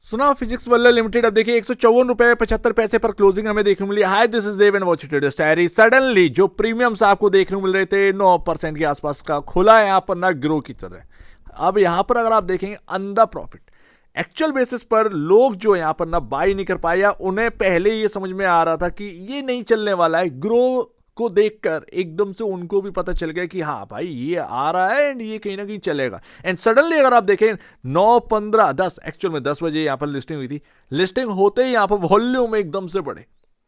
सुना फिजिक्स वाला लिमिटेड अब देखिए 154 रुपए 75 पैसे पर क्लोजिंग हमें देखने को मिली। Hi this is Dev and watch it diary. Suddenly जो प्रीमियम्स आपको देखने को मिल रहे थे 9% के आसपास का खुला है यहाँ पर ना ग्रो की तरह। अब यहाँ पर अगर आप देखेंगे अंडर प्रॉफिट एक्चुअल बेसिस पर लोग जो यहाँ पर ना बाई नहीं कर पाए या उन्हें पहले ये समझ में आ रहा था कि ये नहीं चलने वाला है, ग्रो को देखकर एकदम से उनको भी पता चल गया कि हाँ भाई ये आ रहा है एंड ये कहीं ना कहीं चलेगा। एंड सडनली अगर आप देखें 9, 15, 10 एक्चुअल में 10 बजे यहाँ पर लिस्टिंग हुई थी। लिस्टिंग होते ही यहाँ पर वॉल्यूम एकदम से बढ़े,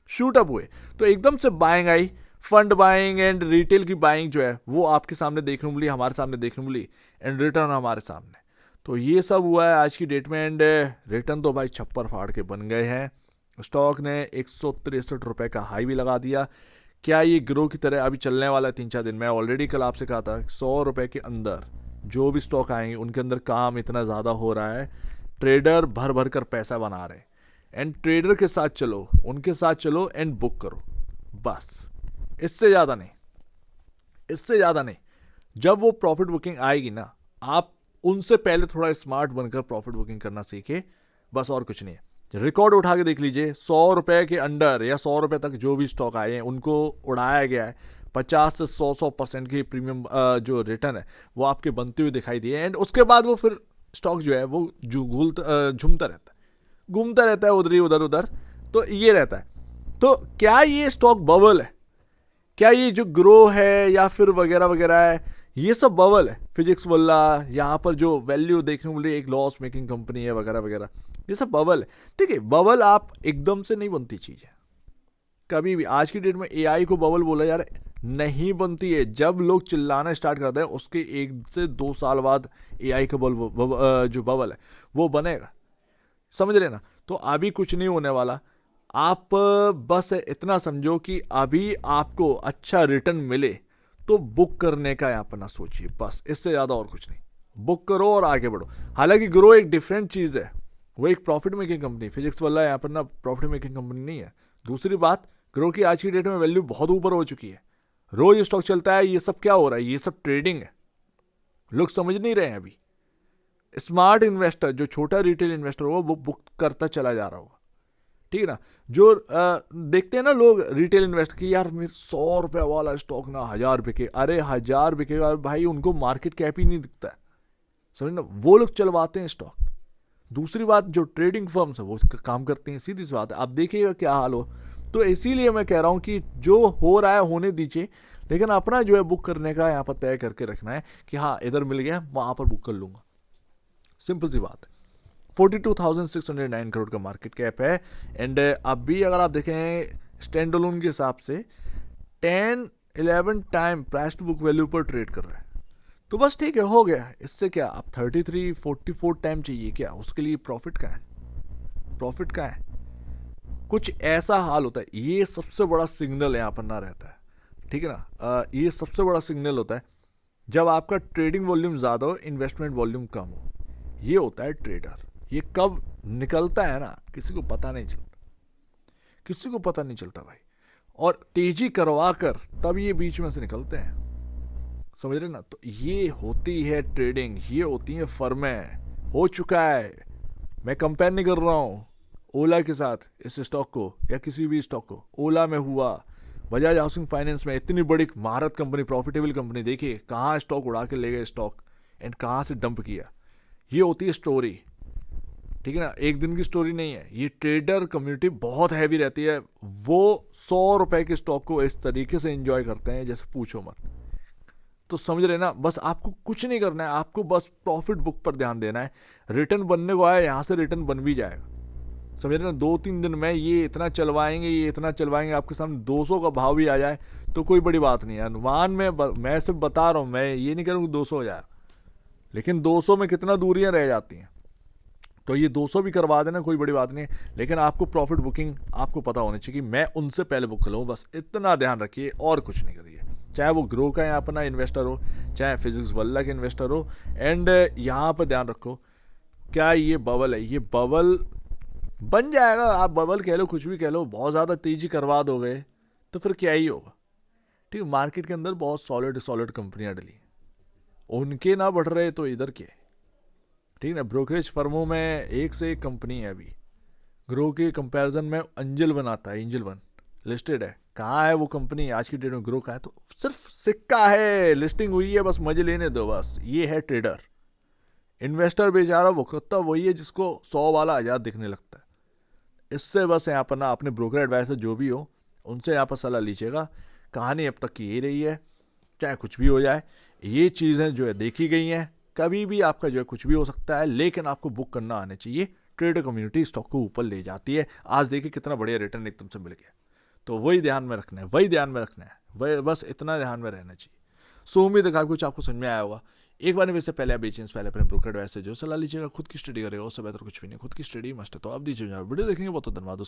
शूट अप हुए, तो एकदम से buying I. Fund buying and retail की बाइंग जो है वो आपके सामने देखने को मिली, हमारे सामने देखने को मिली एंड रिटर्न हमारे सामने। तो ये सब हुआ है आज की डेट में एंड रिटर्न तो भाई छप्पर फाड़ के बन गए हैं। स्टॉक ने 163 रुपए का हाई भी लगा दिया। क्या ये ग्रो की तरह अभी चलने वाला है 3-4 दिन? मैं ऑलरेडी कल आपसे कहा था 100 रुपए के अंदर जो भी स्टॉक आएंगे उनके अंदर काम इतना ज़्यादा हो रहा है, ट्रेडर भर भर कर पैसा बना रहे हैं एंड ट्रेडर के साथ चलो, उनके साथ चलो एंड बुक करो, बस इससे ज़्यादा नहीं, इससे ज़्यादा नहीं। जब वो प्रॉफिट बुकिंग आएगी ना, आप उनसे पहले थोड़ा स्मार्ट बनकर प्रॉफिट बुकिंग करना सीखे, बस और कुछ नहीं है। रिकॉर्ड उठा के देख लीजिए, 100 रुपए के अंडर या 100 रुपए तक जो भी स्टॉक आए हैं उनको उड़ाया गया है। 50 से 100% की प्रीमियम जो रिटर्न है वो आपके बनते हुए दिखाई दिए एंड उसके बाद वो फिर स्टॉक जो है वो झूमता रहता है, घूमता रहता है उधर ही उधर उधर, तो ये रहता है। तो क्या ये स्टॉक बबल है? क्या ये जो ग्रो है या फिर वगैरह वगैरह है ये सब बबल है? फिजिक्स वाला यहाँ पर जो वैल्यू देखने को मिली एक लॉस मेकिंग कंपनी है वगैरह वगैरह, ये सब बबल है। ठीक है, बबल आप एकदम से नहीं बनती चीज़ है कभी भी। आज की डेट में एआई को बबल बोला यार नहीं बनती है। जब लोग चिल्लाना स्टार्ट करते हैं उसके 1 से 2 साल बाद एआई का जो बबल है वो बनेगा, समझ रहे ना? तो अभी कुछ नहीं होने वाला। आप बस इतना समझो कि अभी आपको अच्छा रिटर्न मिले तो बुक करने का यहाँ पर ना सोचिए, बस इससे ज़्यादा और कुछ नहीं। बुक करो और आगे बढ़ो। हालांकि ग्रो एक डिफरेंट चीज़ है, वो एक प्रॉफिट मेकिंग कंपनी, फिजिक्स वाला यहाँ पर ना प्रॉफिट मेकिंग कंपनी नहीं है। दूसरी बात, ग्रो की आज की डेट में वैल्यू बहुत ऊपर हो चुकी है। रोज स्टॉक चलता है, ये सब क्या हो रहा है? ये सब ट्रेडिंग है, लोग समझ नहीं रहे हैं अभी। स्मार्ट इन्वेस्टर जो छोटा रिटेल इन्वेस्टर होगा वो बुक करता चला जा रहा होगा, ठीक है ना? जो देखते हैं ना लोग रिटेल इन्वेस्ट की, यार मेरे 100 रुपए वाला स्टॉक ना 1000 बिके, अरे 1000 बिकेगा भाई, उनको मार्केट कैप ही नहीं दिखता है, समझ ना? वो लोग चलवाते हैं स्टॉक। दूसरी बात, जो ट्रेडिंग फर्म्स है वो काम करती हैं, सीधी सी बात है। आप देखिएगा क्या हाल हो। तो इसीलिए मैं कह रहा हूं कि जो हो रहा है होने दीजिए, लेकिन अपना जो है बुक करने का यहाँ पर तय करके रखना है कि हाँ इधर मिल गया वहां पर बुक कर लूंगा, सिंपल सी बात है। 42,609 करोड़ का मार्केट कैप है एंड अभी अगर आप देखें स्टैंड अलोन के हिसाब से 10-11 time price to book value पर ट्रेड कर रहा है। तो बस ठीक है, हो गया। इससे क्या अब 33-44 टाइम चाहिए क्या? उसके लिए प्रॉफिट का है, प्रॉफिट का है। कुछ ऐसा हाल होता है, ये सबसे बड़ा सिग्नल यहाँ पर ना रहता है, ठीक है ना? ये सबसे बड़ा सिग्नल होता है जब आपका ट्रेडिंग वॉल्यूम ज़्यादा हो, इन्वेस्टमेंट वॉल्यूम कम हो। ये होता है ट्रेडर। ये कब निकलता है ना, किसी को पता नहीं चलता, किसी को पता नहीं चलता भाई। और तेजी करवा कर तब ये बीच में से निकलते हैं, समझ रहे ना? तो ये होती है ट्रेडिंग, ये होती है फर्में। हो चुका है, मैं कंपेयर नहीं कर रहा हूँ ओला के साथ इस स्टॉक को या किसी भी स्टॉक को। ओला में हुआ, बजाज हाउसिंग फाइनेंस में, इतनी बड़ी महारत कंपनी, प्रॉफिटेबल कंपनी, देखिए कहाँ स्टॉक उड़ा के ले गए स्टॉक एंड कहाँ से डंप किया। ये होती है स्टोरी, ठीक है ना? एक दिन की स्टोरी नहीं है। ये ट्रेडर कम्युनिटी बहुत हैवी रहती है, वो 100 रुपए के स्टॉक को इस तरीके से एंजॉय करते हैं जैसे पूछो मत। तो समझ रहे ना? बस आपको कुछ नहीं करना है, आपको बस प्रॉफिट बुक पर ध्यान देना है। रिटर्न बनने को आया, यहाँ से रिटर्न बन भी जाएगा, समझ रहे ना? 2-3 दिन में ये इतना चलवाएंगे, ये इतना चलवाएंगे, आपके सामने 200 का भाव भी आ जाए तो कोई बड़ी बात नहीं है। अनुमान में मैं सिर्फ बता रहा हूँ, मैं ये नहीं कह रहा हूँ 200 हो जाए, लेकिन 200 में कितना दूरियां रह जाती हैं। तो ये 200 भी करवा देना, कोई बड़ी बात नहीं है। लेकिन आपको प्रॉफिट बुकिंग आपको पता होनी चाहिए कि मैं उनसे पहले बुक कर लूँ, बस इतना ध्यान रखिए और कुछ नहीं करिए। चाहे वो ग्रो का यहाँ अपना इन्वेस्टर हो, चाहे फिजिक्स वल्ला के इन्वेस्टर हो। एंड यहाँ पर ध्यान रखो, क्या ये बबल है? ये बबल बन जाएगा, आप बबल कह लो, कुछ भी कह लो, बहुत ज़्यादा तेजी करवा दोगे तो फिर क्या ही होगा, ठीक है? मार्केट के अंदर बहुत सॉलिड सॉलिड कंपनियां डली, उनके ना बढ़ रहे तो इधर के, ठीक है। ब्रोकरेज फर्मों में एक से एक कंपनी है अभी। ग्रो के कंपैरिजन में एंजल वन आता है, एंजल वन लिस्टेड है। कहाँ है वो कंपनी आज की डेट में? ग्रो का है तो सिर्फ सिक्का है, लिस्टिंग हुई है, बस मजे लेने दो बस। ये है ट्रेडर। इन्वेस्टर बेचारा वो कुत्ता वही है जिसको 100 वाला 1000 दिखने लगता है। इससे बस यहाँ पर ना अपने ब्रोकर एडवाइजर जो भी हो उनसे यहाँ पर सलाह लीजिएगा। कहानी अब तक की यही रही है, चाहे कुछ भी हो जाए। ये चीज़ें जो है देखी गई हैं, कभी भी आपका जो है कुछ भी हो सकता है, लेकिन आपको बुक करना आना चाहिए। ट्रेडर कम्युनिटी स्टॉक को ऊपर ले जाती है। आज देखिए कितना बढ़िया रिटर्न एकदम से मिल गया। तो वही ध्यान में रखना है, वही ध्यान में रखना है, वही बस इतना ध्यान में रहना चाहिए। सो उम्मीद है कुछ आपको समझ में आया होगा। एक बार वैसे पहले आप बेचें पहले अपने ब्रोकर एडवाइस से जो सलाह लीजिएगा, खुद की स्टडी करेगा, उससे बेहतर कुछ भी नहीं। खुद की स्टडी मस्ट है। तो आप दीजिए वीडियो देखेंगे बहुत धन्यवाद।